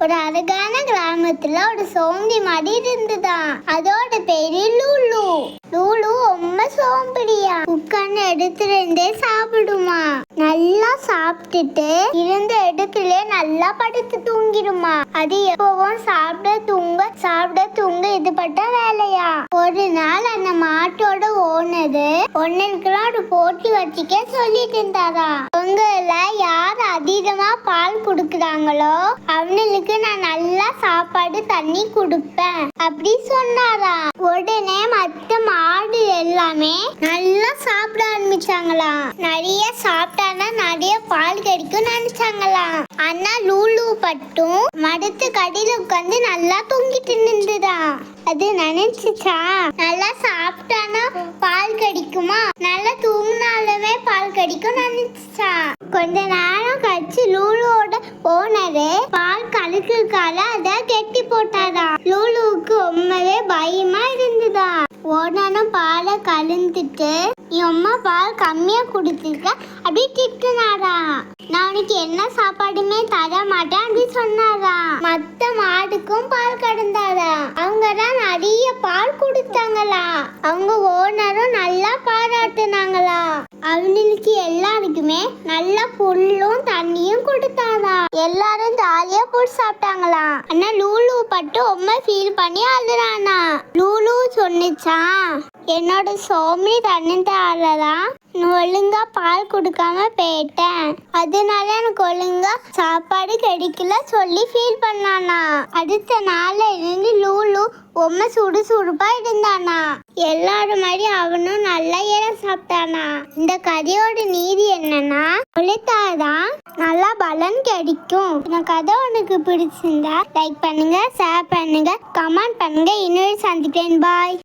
ஒரு அழகான கிராமத்துல ஒரு சோம்பி மாதிரி இருந்துதான். அதோட பேரு லூலு. லூலு ரொம்ப சோம்படியா, உட்கார்ந்து இடத்துல இருந்தே சாப்பிடுமா. நல்லா சாப்பிட்டுட்டு இருந்த இடத்துல நல்லா படுத்து தூங்கிடுமா. அது எப்பவும் சாப்பிட தூங்க இது பட்ட வேலையா. ஒரு நாள் அந்த மாட்டோட ஒன்னருக்குலாம் ஒரு போட்டி வச்சுக்க சொல்லிட்டு இருந்தாரா. உங்கள யார் அதிகமா பால் குடுக்குறாங்களோ அவங்களுக்கு நான் நல்லா சாப்பாடு தண்ணி கொடுப்பேன் அப்படி சொன்னாரா. உடனே மத்த மாடு எல்லாமே நல்லா சாப்பிட ஆரம்பிச்சாங்களாம். நிறைய சாப்பிட்டானா நிறைய பால் கிடைக்கும் நினைச்சாங்களாம். ஆனா லூலு பட்டும் மரத்து கடியில உட்காந்து நல்லா தூங்கிட்டு நின்றுதா. அது நினைச்சுச்சா, நல்லா சாப்பிட்டானா பால் கிடைக்குமா, நல்லா தூங்கினாலுமே பால் கிடைக்கும் நினைச்சுச்சா. கொஞ்ச நேரம் கழிச்சு லூலுவோட ஓனரு பால் கலக்குறதுக்காக அத கெட்டி போட்டாரா. லூலுவுக்கு ரொம்பவே பயமா இருந்ததா. ஓனரும் பாலை கலந்துட்டு நீ அம்மா பால் கம்மியா குடுத்துருக்க அப்படி திட்டுனாரா. நான் உனக்கு என்ன சாப்பாடுமே தர மாட்டேன் அப்படி சொன்னாரா. மத்த மாடுக்கும் பால் கடந்தாரா. அவங்க தான் நிறைய பால் கொடுத்தாங்களா. அவங்க ஓனரும் நல்லா பாராட்டுனாங்களா. அவங்களுக்கு எல்லாருக்குமே நல்ல புல்லும் தண்ணியும் கொடுத்தாரா. எல்லாரும் ஜாலியா போட்டு சாப்பிட்டாங்களா. ஆனா லூலு பட்டு ரொம்ப ஃபீல் பண்ணி அழுறானா. லூலு சொன்னிச்சா, என்னோட சோம்பி தண்ணிதாலதான் ஒழுங்கா பால் கொடுக்காம போயிட்டேன், அதனால எனக்கு ஒழுங்கா சாப்பாடு கிடைக்கல சொல்லி ஃபீல் பண்ணானா. அடுத்த நாள்ல இருந்து லூலு ரொம்ப சுறுசுறுப்பா இருந்தானா. எல்லாரும் மாதிரி அவனும் நல்லா சாப்பிட்டானா. இந்த கதையோட நீதி என்னன்னா, உழைத்தாதான் நல்லா பலன் கிடைக்கும். இந்த கதை உனக்கு பிடிச்சிருந்தா லைக் பண்ணுங்க, ஷேர் பண்ணுங்க, கமெண்ட் பண்ணுங்க. இன்னொரு சந்திக்கிறேன். பாய்.